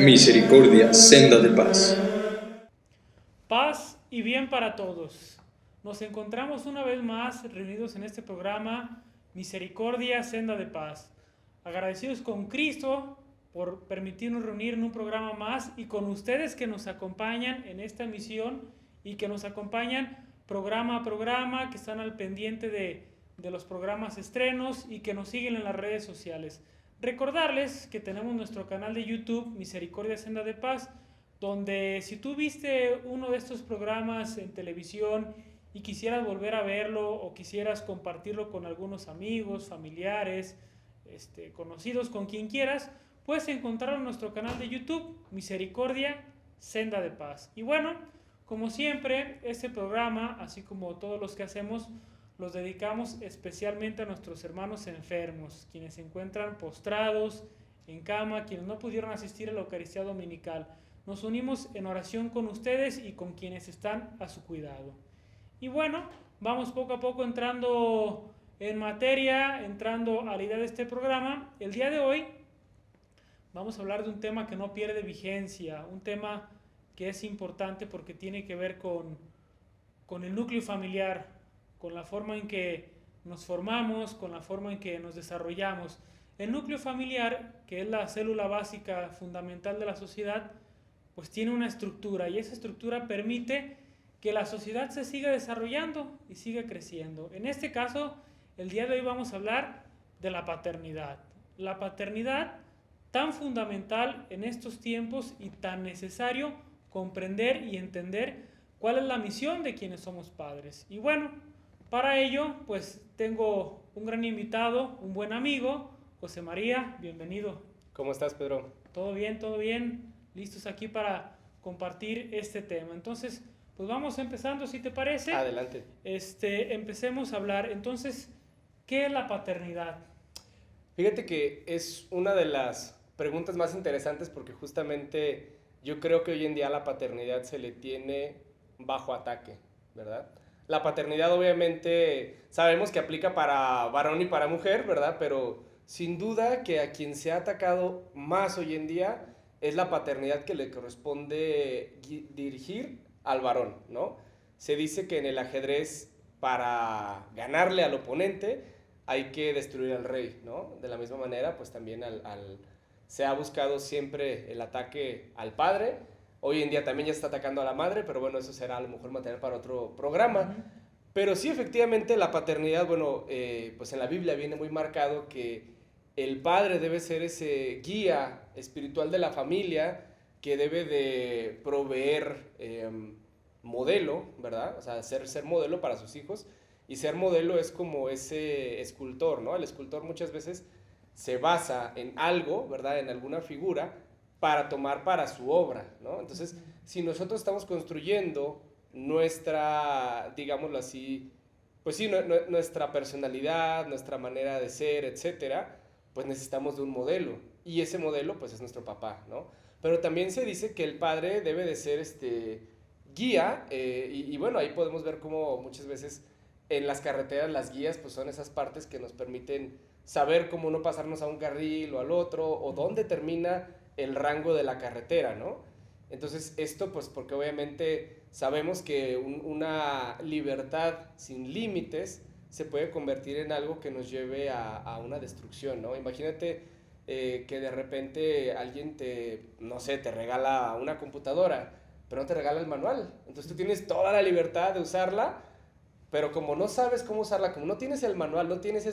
Misericordia, senda de paz. Paz y bien para todos. Nos encontramos una vez más reunidos en este programa Misericordia, senda de paz. Agradecidos con Cristo por permitirnos reunir en un programa más y con ustedes que nos acompañan en esta misión y que nos acompañan programa a programa, que están al pendiente de los programas estrenos y que nos siguen en las redes sociales. Recordarles que tenemos nuestro canal de YouTube Misericordia, senda de paz, donde si tú viste uno de estos programas en televisión y quisieras volver a verlo o quisieras compartirlo con algunos amigos, familiares, conocidos, con quien quieras, puedes encontrarlo en nuestro canal de YouTube, Misericordia, senda de paz. Y bueno, como siempre, este programa, así como todos los que hacemos, los dedicamos especialmente a nuestros hermanos enfermos, quienes se encuentran postrados en cama, quienes no pudieron asistir a la Eucaristía Dominical. Nos unimos en oración con ustedes y con quienes están a su cuidado. Y bueno, vamos poco a poco entrando en materia, entrando a la idea de este programa. El día de hoy vamos a hablar de un tema que no pierde vigencia, un tema que es importante porque tiene que ver con el núcleo familiar, con la forma en que nos formamos, con la forma en que nos desarrollamos. El núcleo familiar, que es la célula básica fundamental de la sociedad, pues tiene una estructura y esa estructura permite que la sociedad se siga desarrollando y siga creciendo. En este caso, el día de hoy vamos a hablar de la paternidad. La paternidad tan fundamental en estos tiempos y tan necesario comprender y entender cuál es la misión de quienes somos padres. Y bueno, para ello, pues tengo un gran invitado, un buen amigo, José María, bienvenido. ¿Cómo estás, Pedro? Todo bien, listos aquí para compartir este tema. Entonces, pues vamos empezando, si te parece. Adelante. Empecemos a hablar. Entonces, ¿qué es la paternidad? Fíjate que es una de las preguntas más interesantes porque justamente yo creo que hoy en día la paternidad se le tiene bajo ataque, ¿verdad? La paternidad obviamente sabemos que aplica para varón y para mujer, ¿verdad? Pero sin duda que a quien se ha atacado más hoy en día es la paternidad que le corresponde dirigir al varón, ¿no? Se dice que en el ajedrez para ganarle al oponente hay que destruir al rey, ¿no? De la misma manera, pues también se ha buscado siempre el ataque al padre. Hoy en día también ya está atacando a la madre, pero bueno, eso será a lo mejor material para otro programa. Pero sí, efectivamente, la paternidad, bueno, pues en la Biblia viene muy marcado que el padre debe ser ese guía espiritual de la familia que debe de proveer modelo, ¿verdad? O sea, ser modelo para sus hijos. Y ser modelo es como ese escultor, ¿no? El escultor muchas veces se basa en algo, ¿verdad? En alguna figura para tomar para su obra, ¿no? Entonces, si nosotros estamos construyendo nuestra, digámoslo así, pues sí, nuestra personalidad, nuestra manera de ser, etcétera, pues necesitamos de un modelo, y ese modelo, pues es nuestro papá, ¿no? Pero también se dice que el padre debe de ser guía, y bueno, ahí podemos ver cómo muchas veces en las carreteras las guías, pues son esas partes que nos permiten saber cómo no pasarnos a un carril o al otro, o dónde termina el rango de la carretera, ¿no? Entonces esto pues porque obviamente sabemos que una libertad sin límites se puede convertir en algo que nos lleve a una destrucción, ¿no? Imagínate que de repente alguien no sé, te regala una computadora, pero no te regala el manual. Entonces tú tienes toda la libertad de usarla, pero como no sabes cómo usarla, como no tienes el manual, no tienes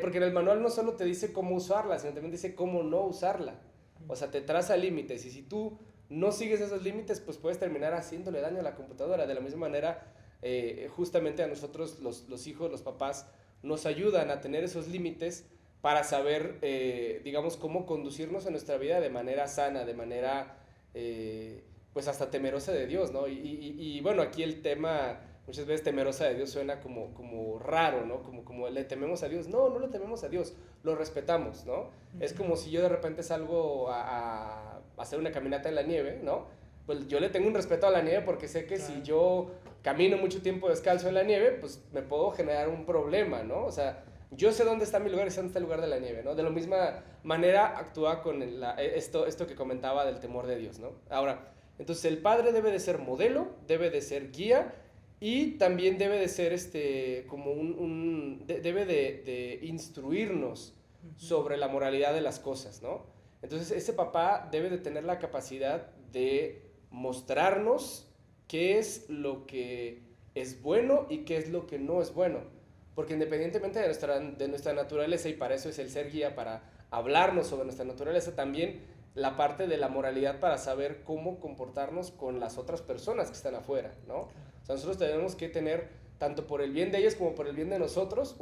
porque en el manual no solo te dice cómo usarla, sino también dice cómo no usarla. O sea, te traza límites, y si tú no sigues esos límites, pues puedes terminar haciéndole daño a la computadora. De la misma manera, justamente a nosotros los hijos, los papás, nos ayudan a tener esos límites para saber, digamos, cómo conducirnos en nuestra vida de manera sana, de manera, pues hasta temerosa de Dios, ¿no? Y bueno, aquí el tema, muchas veces temerosa de Dios suena como raro, ¿no? Como le tememos a Dios. No, no le tememos a Dios, lo respetamos, ¿no? Es como si yo de repente salgo a hacer una caminata en la nieve, ¿no? Pues yo le tengo un respeto a la nieve porque sé que claro, si yo camino mucho tiempo descalzo en la nieve, pues me puedo generar un problema, ¿no? O sea, yo sé dónde está mi lugar y sé dónde está el lugar de la nieve, ¿no? De la misma manera actúa con esto que comentaba del temor de Dios, ¿no? Ahora, entonces el padre debe de ser modelo, debe de ser guía y también debe de ser como debe de instruirnos sobre la moralidad de las cosas, ¿no? Entonces ese papá debe de tener la capacidad de mostrarnos qué es lo que es bueno y qué es lo que no es bueno. Porque independientemente de nuestra naturaleza, y para eso es el ser guía, para hablarnos sobre nuestra naturaleza, también la parte de la moralidad para saber cómo comportarnos con las otras personas que están afuera, ¿no? O sea, nosotros tenemos que tener, tanto por el bien de ellas como por el bien de nosotros,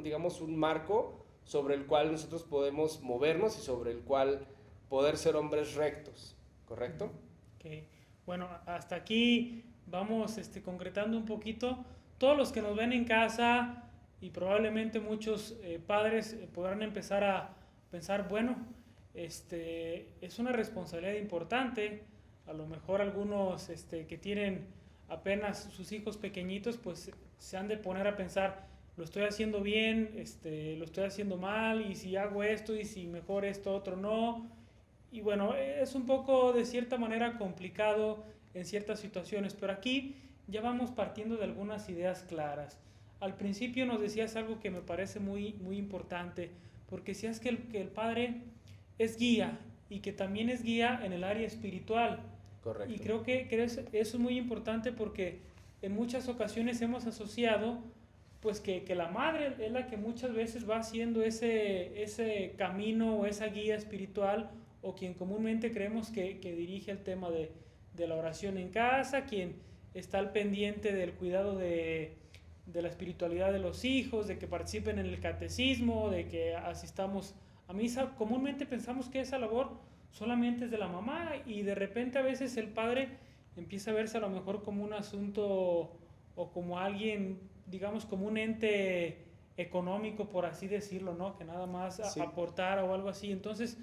digamos, un marco sobre el cual nosotros podemos movernos y sobre el cual poder ser hombres rectos, ¿correcto? Okay. Bueno, hasta aquí vamos concretando un poquito. Todos los que nos ven en casa y probablemente muchos padres podrán empezar a pensar, bueno, es una responsabilidad importante. A lo mejor algunos que tienen apenas sus hijos pequeñitos, pues se han de poner a pensar, lo estoy haciendo bien, lo estoy haciendo mal, y si hago esto, y si mejor esto, otro no. Y bueno, es un poco de cierta manera complicado en ciertas situaciones, pero aquí ya vamos partiendo de algunas ideas claras. Al principio nos decías algo que me parece muy, muy importante, porque decías que el padre es guía y que también es guía en el área espiritual. Correcto. Y creo que eso es muy importante porque en muchas ocasiones hemos asociado pues que la madre es la que muchas veces va haciendo ese camino o esa guía espiritual, o quien comúnmente creemos que dirige el tema de la oración en casa, quien está al pendiente del cuidado de la espiritualidad de los hijos, de que participen en el catecismo, de que asistamos a misa. Comúnmente pensamos que esa labor solamente es de la mamá, y de repente a veces el padre empieza a verse a lo mejor como un asunto o como alguien, digamos, como un ente económico, por así decirlo, ¿no? Que nada más Sí. aportar o algo así. Entonces,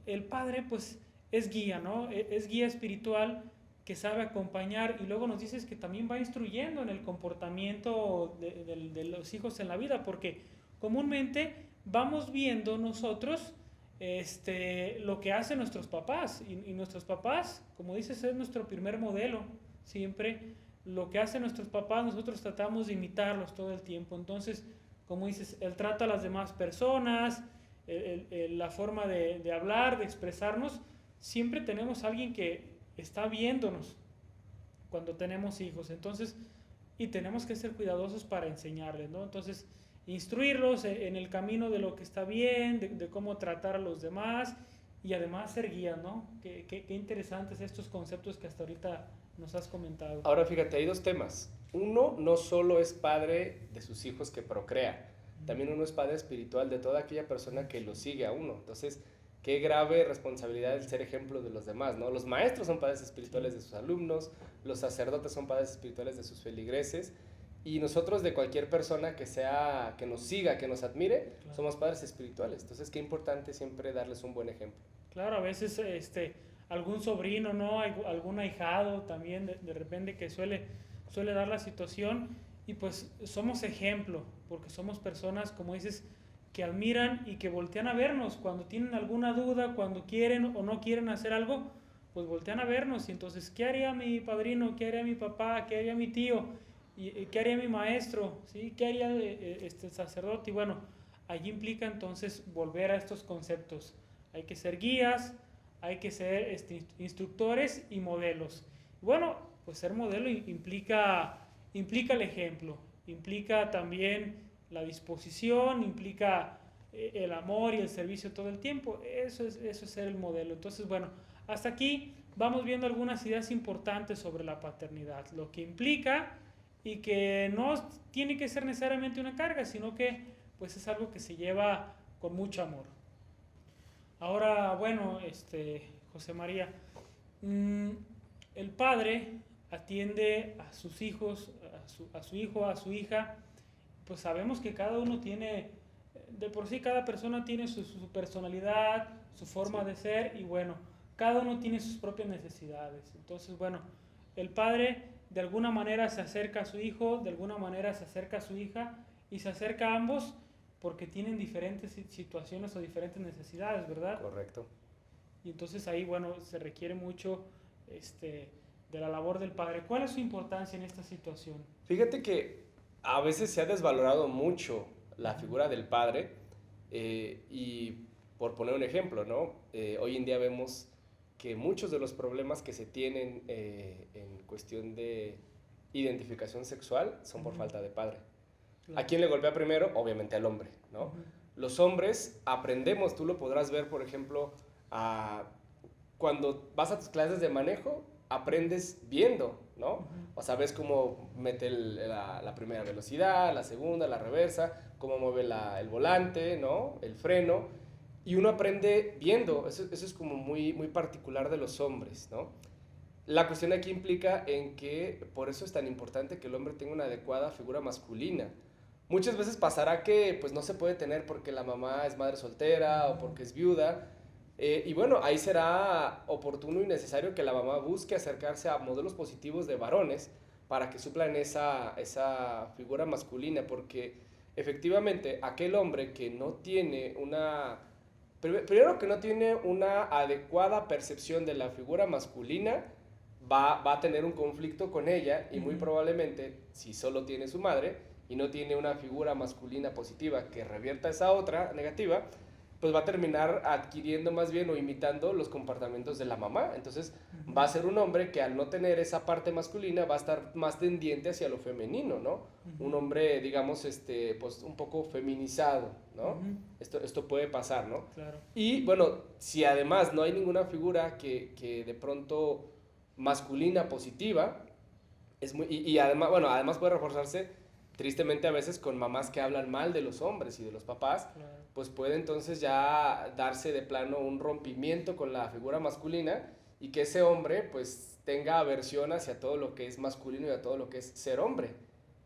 el padre, pues, es guía, ¿no? Es guía espiritual que sabe acompañar, y luego nos dices que también va instruyendo en el comportamiento de los hijos en la vida, porque comúnmente vamos viendo nosotros lo que hacen nuestros papás, y nuestros papás, como dices, es nuestro primer modelo. Siempre lo que hacen nuestros papás nosotros tratamos de imitarlos todo el tiempo. Entonces, como dices, el trato a las demás personas, la forma de hablar, de expresarnos, siempre tenemos a alguien que está viéndonos cuando tenemos hijos. Entonces, y tenemos que ser cuidadosos para enseñarles, ¿no? Entonces, instruirlos en el camino de lo que está bien, de cómo tratar a los demás, y además ser guías, ¿no? Qué interesantes estos conceptos que hasta ahorita nos has comentado. Ahora fíjate, hay dos temas. Uno, no solo es padre de sus hijos que procrea, también uno es padre espiritual de toda aquella persona que lo sigue a uno. Entonces, qué grave responsabilidad el ser ejemplo de los demás, ¿no? Los maestros son padres espirituales de sus alumnos, los sacerdotes son padres espirituales de sus feligreses, y nosotros, de cualquier persona que nos siga, que nos admire, Claro. somos padres espirituales. Entonces, qué importante siempre darles un buen ejemplo. Claro, a veces algún sobrino, ¿no? Algún ahijado también de repente que suele dar la situación, y pues somos ejemplo, porque somos personas, como dices, que admiran y que voltean a vernos cuando tienen alguna duda, cuando quieren o no quieren hacer algo, pues voltean a vernos. Y entonces, ¿qué haría mi padrino? ¿Qué haría mi papá? ¿Qué haría mi tío? ¿Y qué haría mi maestro? ¿Sí? ¿Qué haría este sacerdote? Y bueno, allí implica entonces volver a estos conceptos. Hay que ser guías, hay que ser instructores y modelos. Bueno, pues ser modelo implica el ejemplo, implica también la disposición, implica el amor y el servicio todo el tiempo. Eso es ser el modelo. Entonces, bueno, hasta aquí vamos viendo algunas ideas importantes sobre la paternidad, lo que implica, y que no tiene que ser necesariamente una carga, sino que pues es algo que se lleva con mucho amor. Ahora, bueno, José María, el padre atiende a sus hijos, a su hijo, a su hija. Pues sabemos que cada uno tiene, de por sí cada persona tiene su personalidad, su forma de ser, y bueno, cada uno tiene sus propias necesidades. Entonces, bueno, el padre de alguna manera se acerca a su hijo, de alguna manera se acerca a su hija, y se acerca a ambos porque tienen diferentes situaciones o diferentes necesidades, ¿verdad? Correcto. Y entonces ahí, bueno, se requiere mucho de la labor del padre. ¿Cuál es su importancia en esta situación? Fíjate que a veces se ha desvalorado mucho la figura del padre y por poner un ejemplo, ¿no? Hoy en día vemos que muchos de los problemas que se tienen en cuestión de identificación sexual son por falta de padre. Claro. ¿A quién le golpea primero? Obviamente al hombre, ¿no? Los hombres aprendemos, tú lo podrás ver, por ejemplo, cuando vas a tus clases de manejo, aprendes viendo, ¿no? O sea, ves cómo mete la primera velocidad, la segunda, la reversa, cómo mueve el volante, ¿no? El freno. Y uno aprende viendo. Eso es como muy, muy particular de los hombres, ¿no? La cuestión aquí implica en que por eso es tan importante que el hombre tenga una adecuada figura masculina. Muchas veces pasará que pues no se puede tener porque la mamá es madre soltera o porque es viuda. Y bueno, ahí será oportuno y necesario que la mamá busque acercarse a modelos positivos de varones para que suplan esa figura masculina, porque efectivamente aquel hombre que no tiene primero que no tiene una adecuada percepción de la figura masculina, va a tener un conflicto con ella y muy probablemente, si solo tiene su madre y no tiene una figura masculina positiva que revierta esa otra negativa, pues va a terminar adquiriendo más bien o imitando los comportamientos de la mamá. Entonces va a ser un hombre que al no tener esa parte masculina va a estar más tendiente hacia lo femenino, ¿no? Un hombre, digamos, pues un poco feminizado, ¿no? Esto puede pasar, ¿no? Claro. Y bueno, si además no hay ninguna figura que de pronto masculina positiva, y además, bueno, además puede reforzarse tristemente a veces con mamás que hablan mal de los hombres y de los papás, Claro. pues puede entonces ya darse de plano un rompimiento con la figura masculina y que ese hombre pues tenga aversión hacia todo lo que es masculino y a todo lo que es ser hombre.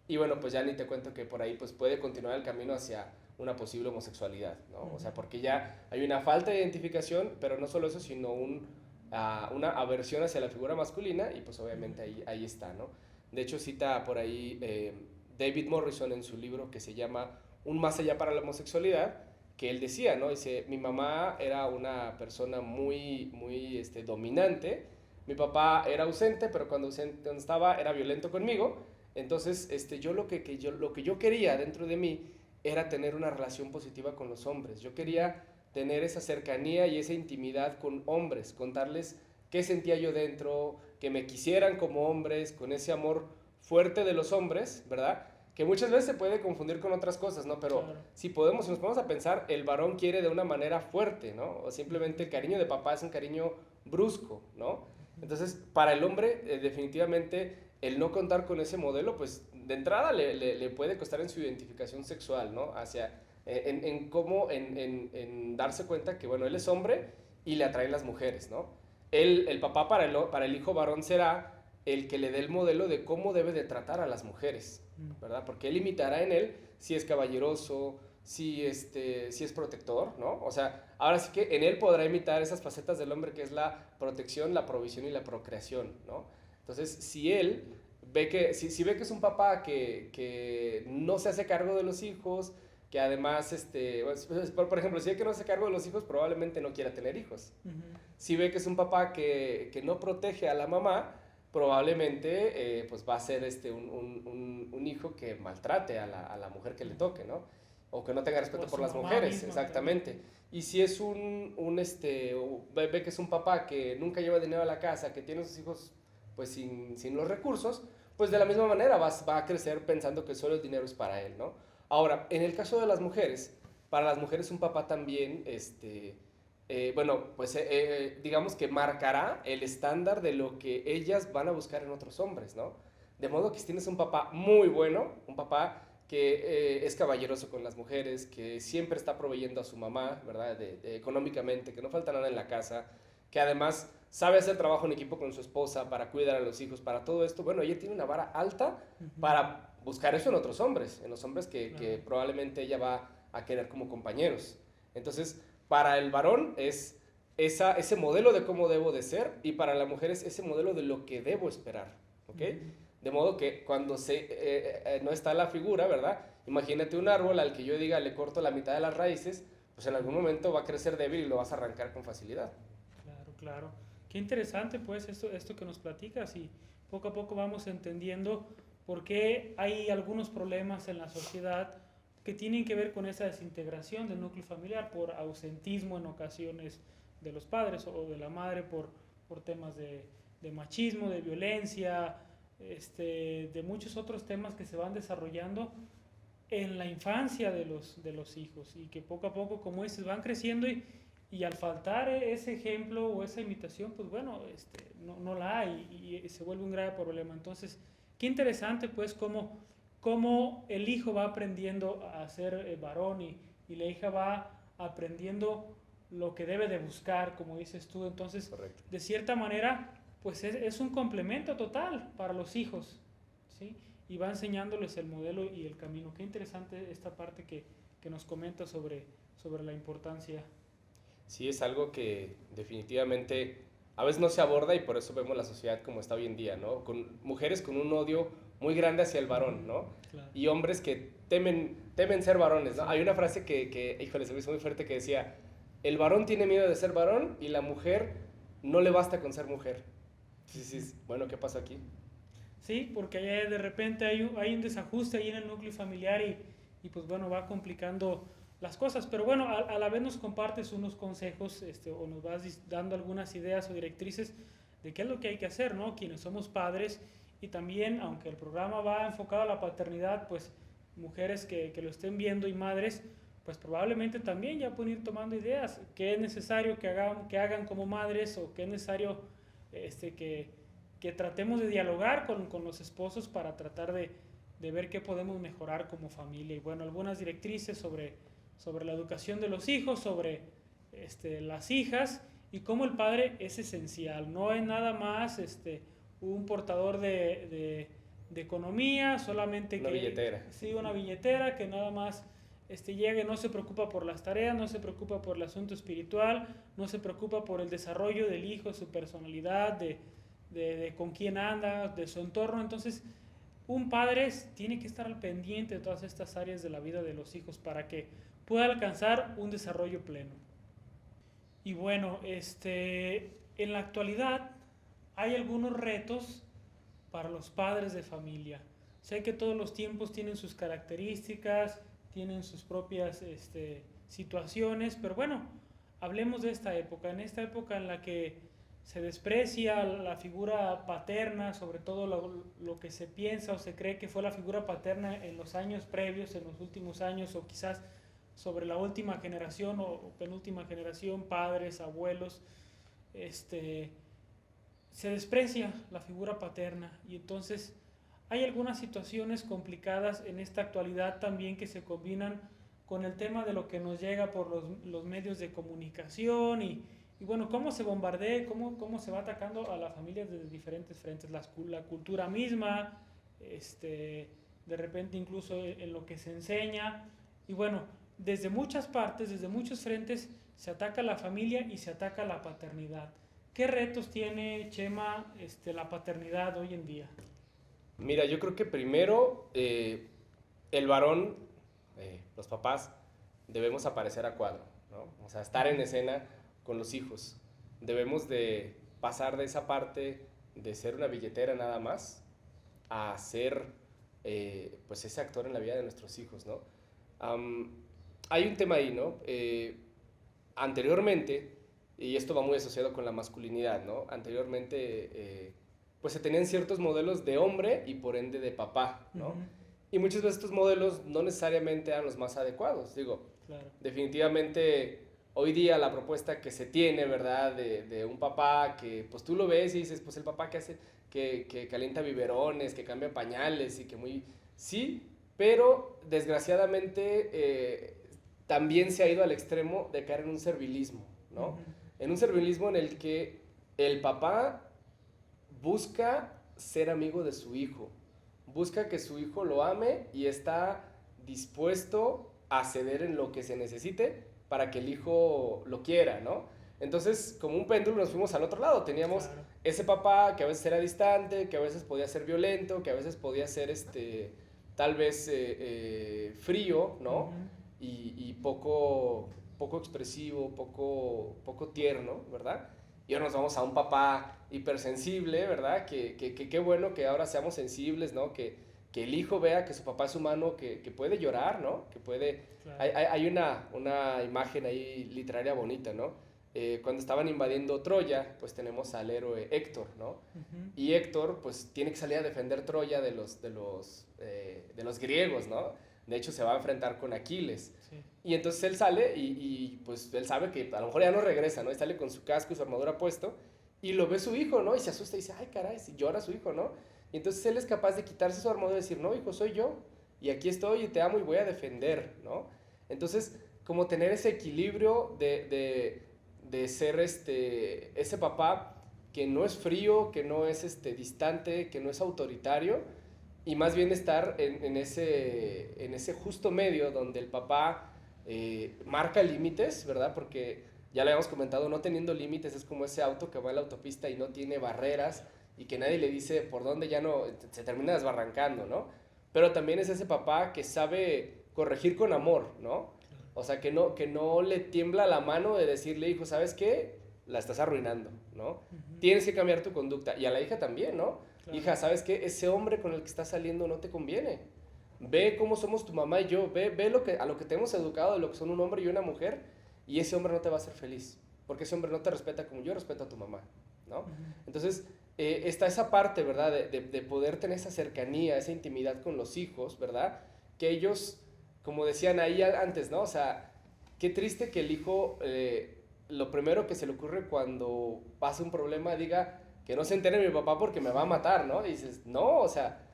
Y bueno, pues ya ni te cuento que por ahí pues puede continuar el camino hacia una posible homosexualidad, ¿no? O sea, porque ya hay una falta de identificación, pero no solo eso, sino una aversión hacia la figura masculina y pues obviamente ahí está, ¿no? De hecho cita por ahí David Morrison en su libro que se llama Un más allá para la homosexualidad, que él decía, ¿no? Dice, mi mamá era una persona muy, muy dominante, mi papá era ausente, pero cuando estaba era violento conmigo, entonces lo que yo quería dentro de mí era tener una relación positiva con los hombres, yo quería tener esa cercanía y esa intimidad con hombres, contarles qué sentía yo dentro, que me quisieran como hombres, con ese amor fuerte de los hombres, ¿verdad? Que muchas veces se puede confundir con otras cosas, ¿no? Pero claro. si nos ponemos a pensar, el varón quiere de una manera fuerte, ¿no? O simplemente el cariño de papá es un cariño brusco, ¿no? Entonces, para el hombre, definitivamente, el no contar con ese modelo, pues, de entrada le puede costar en su identificación sexual, ¿no? En darse cuenta que, bueno, él es hombre y le atraen las mujeres, ¿no? El papá para el hijo varón será el que le dé el modelo de cómo debe de tratar a las mujeres, ¿verdad? Porque él imitará en él si es caballeroso, si es protector, ¿no? O sea, ahora sí que en él podrá imitar esas facetas del hombre que es la protección, la provisión y la procreación, ¿no? Entonces, si él ve que, ve que es un papá que no se hace cargo de los hijos, que además, por ejemplo, si ve que no se hace cargo de los hijos, probablemente no quiera tener hijos. Si ve que es un papá que no protege a la mamá, probablemente pues va a ser un hijo que maltrate a la mujer que le toque, ¿no? O que no tenga respeto por las mujeres, misma, exactamente. También. Y si es ve que es un papá que nunca lleva dinero a la casa, que tiene a sus hijos pues sin los recursos, pues de la misma manera va a crecer pensando que solo el dinero es para él, ¿no? Ahora, en el caso de las mujeres, para las mujeres un papá también, digamos que marcará el estándar de lo que ellas van a buscar en otros hombres, ¿no? De modo que si tienes un papá muy bueno, un papá que es caballeroso con las mujeres, que siempre está proveyendo a su mamá, ¿verdad? Económicamente, que no falta nada en la casa, que además sabe hacer trabajo en equipo con su esposa para cuidar a los hijos, para todo esto, bueno, ella tiene una vara alta para buscar eso en otros hombres, en los hombres que probablemente ella va a querer como compañeros. Entonces, para el varón es ese modelo de cómo debo de ser y para la mujer es ese modelo de lo que debo esperar, ¿ok? De modo que cuando no está la figura, ¿verdad? Imagínate un árbol al que yo diga le corto la mitad de las raíces, pues en algún momento va a crecer débil y lo vas a arrancar con facilidad. Claro, claro. Qué interesante pues esto que nos platicas, y poco a poco vamos entendiendo por qué hay algunos problemas en la sociedad que tienen que ver con esa desintegración del núcleo familiar por ausentismo en ocasiones de los padres o de la madre, por temas de machismo, de violencia, de muchos otros temas que se van desarrollando en la infancia de los hijos, y que poco a poco, como dices, van creciendo, y al faltar ese ejemplo o esa imitación, pues bueno, no la hay, y se vuelve un grave problema. Entonces, qué interesante pues cómo el hijo va aprendiendo a ser varón, y la hija va aprendiendo lo que debe de buscar, como dices tú. Entonces, Correcto. de cierta manera, pues es un complemento total para los hijos, ¿sí? Y va enseñándoles el modelo y el camino. Qué interesante esta parte que nos comenta sobre la importancia. Sí, es algo que definitivamente a veces no se aborda, y por eso vemos la sociedad como está hoy en día, ¿no? Con mujeres con un odio muy grande hacia el varón, ¿no? Claro. Y hombres que temen ser varones, ¿no? Hay una frase híjole, se me hizo muy fuerte, que decía: el varón tiene miedo de ser varón y la mujer no le basta con ser mujer. Sí, bueno, ¿qué pasó aquí? Sí, porque de repente hay un desajuste ahí en el núcleo familiar, y pues bueno, va complicando las cosas. Pero bueno, a la vez nos compartes unos consejos, o nos vas dando algunas ideas o directrices de qué es lo que hay que hacer, ¿no? Quienes somos padres, y también, aunque el programa va enfocado a la paternidad, pues mujeres que lo estén viendo, y madres, pues probablemente también ya pueden ir tomando ideas, qué es necesario que hagan como madres, o qué es necesario que tratemos de dialogar con los esposos para tratar de ver qué podemos mejorar como familia. Y bueno, algunas directrices sobre la educación de los hijos, sobre las hijas, y cómo el padre es esencial. No es nada más un portador de economía, solamente Una billetera. Sí, una billetera que nada más llega y no se preocupa por las tareas, no se preocupa por el asunto espiritual, no se preocupa por el desarrollo del hijo, su personalidad, de con quién anda, de su entorno. Entonces, un padre tiene que estar al pendiente de todas estas áreas de la vida de los hijos para que pueda alcanzar un desarrollo pleno. Y bueno, en la actualidad hay algunos retos para los padres de familia. Sé que todos los tiempos tienen sus características, tienen sus propias situaciones, pero bueno, hablemos de esta época, en la que se desprecia la figura paterna, sobre todo lo que se piensa o se cree que fue la figura paterna en los años previos, en los últimos años, o quizás sobre la última generación o penúltima generación, padres, abuelos. Se desprecia la figura paterna, y entonces hay algunas situaciones complicadas en esta actualidad también, que se combinan con el tema de lo que nos llega por los medios de comunicación, y bueno, cómo se bombardea, cómo se va atacando a la familia desde diferentes frentes, la cultura misma, de repente incluso en lo que se enseña, y bueno, desde muchas partes, desde muchos frentes, se ataca a la familia y se ataca a la paternidad. ¿Qué retos tiene, Chema, la paternidad hoy en día? Mira, yo creo que primero el varón, los papás, debemos aparecer a cuadro, ¿no? O sea, estar en escena con los hijos. Debemos de pasar de esa parte de ser una billetera nada más a ser pues ese actor en la vida de nuestros hijos, ¿no? Hay un tema ahí, ¿no? Anteriormente, y esto va muy asociado con la masculinidad, ¿no? Anteriormente pues se tenían ciertos modelos de hombre y por ende de papá, ¿no? Uh-huh. Y muchas veces estos modelos no necesariamente eran los más adecuados. Digo, claro, definitivamente hoy día la propuesta que se tiene, ¿verdad? De un papá que pues tú lo ves y dices, pues el papá que hace, que calienta biberones, que cambia pañales y que muy... Sí, pero desgraciadamente también se ha ido al extremo de caer en un servilismo, ¿no? Uh-huh. En un servilismo en el que el papá busca ser amigo de su hijo, busca que su hijo lo ame y está dispuesto a ceder en lo que se necesite para que el hijo lo quiera, ¿no? Entonces, como un péndulo nos fuimos al otro lado. Teníamos claro, ese papá que a veces era distante, que a veces podía ser violento, que a veces podía ser tal vez frío, ¿no? Ujú. Y poco expresivo, poco tierno, ¿verdad? Y ahora nos vamos a un papá hipersensible, ¿verdad? Que qué bueno que ahora seamos sensibles, ¿no? Que el hijo vea que su papá es humano, que puede llorar, ¿no? Que puede... Claro. Hay una imagen ahí literaria bonita, ¿no? Cuando estaban invadiendo Troya, pues tenemos al héroe Héctor, ¿no? Ujú. Y Héctor, pues, tiene que salir a defender Troya de los griegos, ¿no? De hecho, se va a enfrentar con Aquiles. Sí. Y entonces él sale pues él sabe que a lo mejor ya no regresa, ¿no? Y sale con su casco y su armadura puesto y lo ve su hijo, ¿no? Y se asusta y dice, ay, caray, si llora su hijo, ¿no? Y entonces él es capaz de quitarse su armadura y decir, no, hijo, soy yo. Y aquí estoy y te amo y voy a defender, ¿no? Entonces, como tener ese equilibrio de ser ese papá que no es frío, que no es distante, que no es autoritario, y más bien estar en ese justo medio donde el papá marca límites, ¿verdad? Porque ya lo habíamos comentado, no teniendo límites es como ese auto que va en la autopista y no tiene barreras y que nadie le dice por dónde ya no, se termina desbarrancando, ¿no? Pero también es ese papá que sabe corregir con amor, ¿no? O sea, que no le tiembla la mano de decirle, hijo, ¿sabes qué? La estás arruinando, ¿no? Ujú. Tienes que cambiar tu conducta. Y a la hija también, ¿no? Claro. Hija, ¿sabes qué? Ese hombre con el que estás saliendo no te conviene. Ve cómo somos tu mamá y yo. Ve a lo que te hemos educado de lo que son un hombre y una mujer. Y ese hombre no te va a hacer feliz. Porque ese hombre no te respeta como yo respeto a tu mamá, ¿no? Ujú. Entonces, está esa parte, ¿verdad? De poder tener esa cercanía, esa intimidad con los hijos, ¿verdad? Que ellos, como decían ahí antes, ¿no? O sea, qué triste que el hijo, lo primero que se le ocurre cuando pasa un problema, diga que no se entere mi papá porque me va a matar, ¿no? Y dices, no, o sea,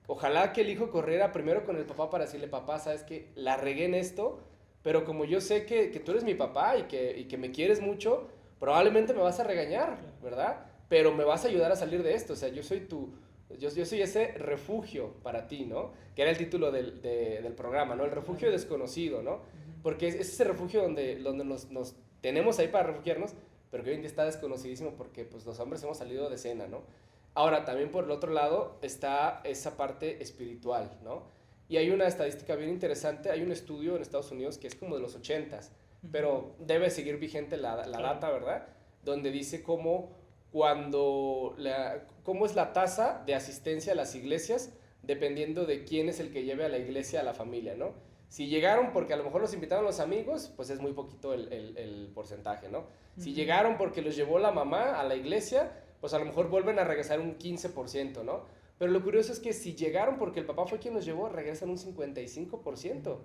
ojalá que el hijo corriera primero con el papá para decirle, papá, ¿sabes qué? La regué en esto, pero como yo sé que tú eres mi papá y que me quieres mucho, probablemente me vas a regañar, ¿verdad? Pero me vas a ayudar a salir de esto, o sea, yo soy ese refugio para ti, ¿no? Que era el título del programa, ¿no? El refugio desconocido, ¿no? Ujú. Porque es ese refugio donde nos tenemos ahí para refugiarnos, pero que hoy en día está desconocidísimo porque pues los hombres hemos salido de escena, ¿no? Ahora, también por el otro lado está esa parte espiritual, ¿no? Y hay una estadística bien interesante, hay un estudio en Estados Unidos que es como de los 80s, pero debe seguir vigente la data, ¿verdad? Donde dice cómo cómo es la tasa de asistencia a las iglesias dependiendo de quién es el que lleve a la iglesia a la familia, ¿no? Si llegaron porque a lo mejor los invitaron los amigos, pues es muy poquito el porcentaje, ¿no? Si llegaron porque los llevó la mamá a la iglesia, pues a lo mejor vuelven a regresar un 15%, ¿no? Pero lo curioso es que si llegaron porque el papá fue quien los llevó, regresan un 55%.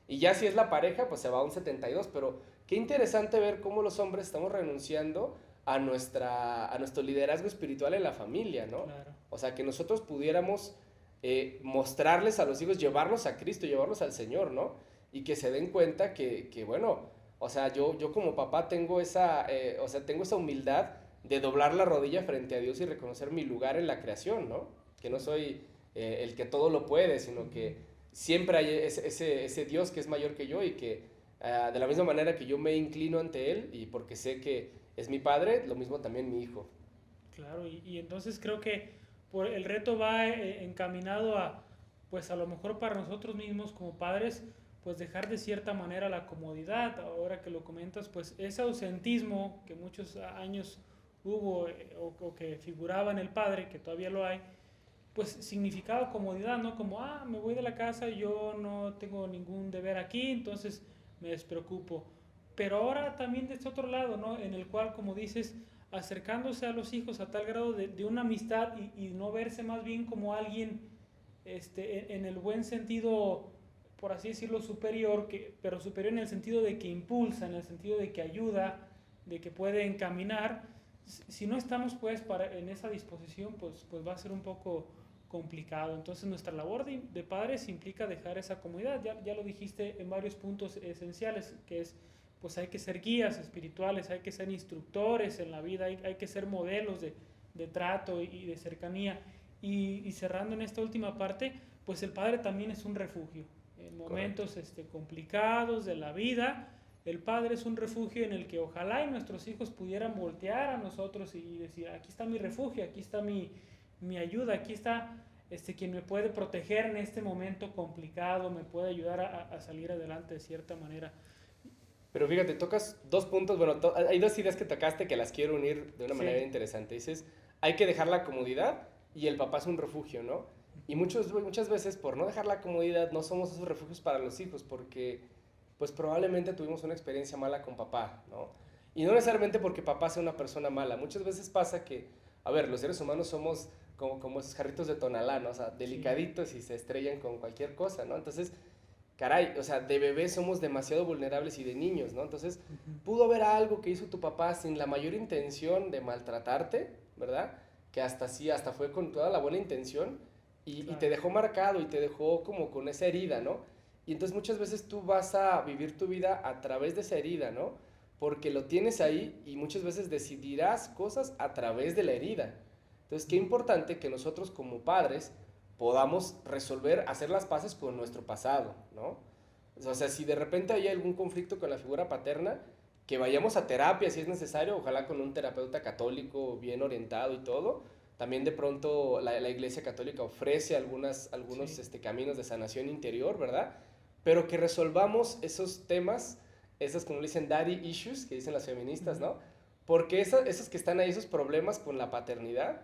Y ya si es la pareja, pues se va a un 72%. Pero qué interesante ver cómo los hombres estamos renunciando a nuestro liderazgo espiritual en la familia, ¿no? Claro. O sea, que nosotros pudiéramos mostrarles a los hijos, llevarlos a Cristo, llevarlos al Señor, ¿no? Y que se den cuenta que bueno, o sea, yo como papá tengo tengo esa humildad de doblar la rodilla frente a Dios y reconocer mi lugar en la creación, ¿no? Que no soy el que todo lo puede, sino que siempre hay ese Dios que es mayor que yo y que de la misma manera que yo me inclino ante Él y porque sé que es mi padre, lo mismo también mi hijo. Claro, y entonces creo que el reto va encaminado a, pues a lo mejor para nosotros mismos como padres, pues dejar de cierta manera la comodidad. Ahora que lo comentas, pues ese ausentismo que muchos años hubo o que figuraba en el padre, que todavía lo hay, pues significaba comodidad, ¿no? Como, me voy de la casa y yo no tengo ningún deber aquí, entonces me despreocupo. Pero ahora también de este otro lado, ¿no? En el cual, como dices, acercándose a los hijos a tal grado de una amistad y no verse más bien como alguien en el buen sentido, por así decirlo, superior, pero superior en el sentido de que impulsa, en el sentido de que ayuda, de que puede encaminar. Si no estamos pues en esa disposición, pues va a ser un poco complicado. Entonces nuestra labor de padres implica dejar esa comodidad. Ya lo dijiste en varios puntos esenciales, que es pues hay que ser guías espirituales, hay que ser instructores en la vida, hay que ser modelos de trato y de cercanía. Y cerrando en esta última parte, pues el padre también es un refugio. En momentos complicados de la vida, el padre es un refugio en el que ojalá y nuestros hijos pudieran voltear a nosotros y decir, aquí está mi refugio, aquí está mi ayuda, aquí está quien me puede proteger en este momento complicado, me puede ayudar a salir adelante de cierta manera. Pero fíjate, tocas 2 puntos, bueno, hay 2 ideas que tocaste que las quiero unir de una manera interesante. Dices, hay que dejar la comodidad y el papá es un refugio, ¿no? Y muchas veces por no dejar la comodidad no somos esos refugios para los hijos porque pues probablemente tuvimos una experiencia mala con papá, ¿no? Y no necesariamente porque papá sea una persona mala. Muchas veces pasa que, a ver, los seres humanos somos como esos jarritos de Tonalá, ¿no? O sea, delicaditos y se estrellan con cualquier cosa, ¿no? Entonces, caray, o sea, de bebés somos demasiado vulnerables y de niños, ¿no? Entonces, pudo haber algo que hizo tu papá sin la mayor intención de maltratarte, ¿verdad? Que hasta fue con toda la buena intención y te dejó marcado y te dejó como con esa herida, ¿no? Y entonces muchas veces tú vas a vivir tu vida a través de esa herida, ¿no? Porque lo tienes ahí y muchas veces decidirás cosas a través de la herida. Entonces, qué importante que nosotros como padres podamos resolver, hacer las paces con nuestro pasado, ¿no? O sea, si de repente hay algún conflicto con la figura paterna, que vayamos a terapia si es necesario, ojalá con un terapeuta católico bien orientado y todo. También de pronto la Iglesia Católica ofrece algunos caminos de sanación interior, ¿verdad? Pero que resolvamos esos temas, esas como le dicen daddy issues, que dicen las feministas, ¿no? Porque esos que están ahí, esos problemas con la paternidad,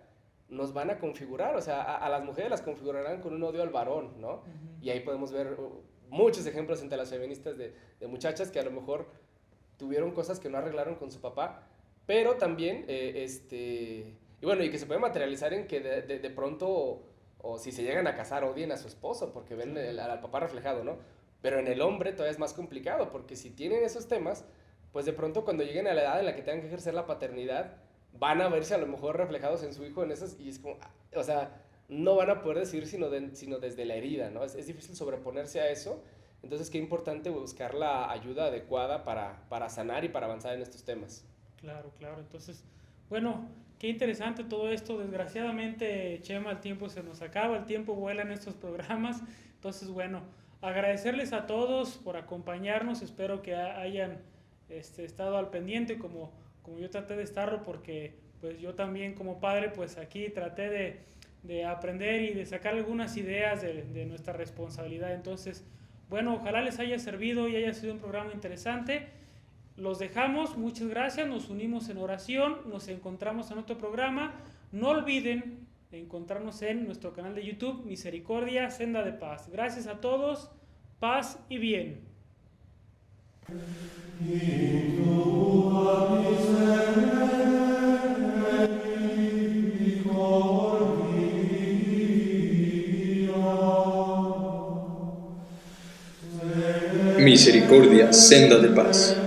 nos van a configurar, o sea, a las mujeres las configurarán con un odio al varón, ¿no? Y ahí podemos ver muchos ejemplos entre las feministas de muchachas que a lo mejor tuvieron cosas que no arreglaron con su papá, pero también, y bueno, y que se puede materializar en que de pronto, o si se llegan a casar, odien a su esposo, porque ven al papá reflejado, ¿no? Pero en el hombre todavía es más complicado, porque si tienen esos temas, pues de pronto cuando lleguen a la edad en la que tengan que ejercer la paternidad, van a verse a lo mejor reflejados en su hijo en esas, y es como, o sea, no van a poder decidir sino desde la herida, ¿no? Es difícil sobreponerse a eso, entonces qué importante buscar la ayuda adecuada para sanar y para avanzar en estos temas. Claro, entonces, bueno, qué interesante todo esto. Desgraciadamente, Chema, el tiempo se nos acaba, el tiempo vuela en estos programas, entonces, bueno, agradecerles a todos por acompañarnos, espero que hayan estado al pendiente como yo traté de estarlo, porque pues yo también como padre pues aquí traté de aprender y de sacar algunas ideas de nuestra responsabilidad. Entonces, bueno, ojalá les haya servido y haya sido un programa interesante. Los dejamos, muchas gracias, nos unimos en oración, nos encontramos en otro programa. No olviden encontrarnos en nuestro canal de YouTube, Misericordia, Senda de Paz. Gracias a todos, paz y bien. Misericordia, Senda de Paz.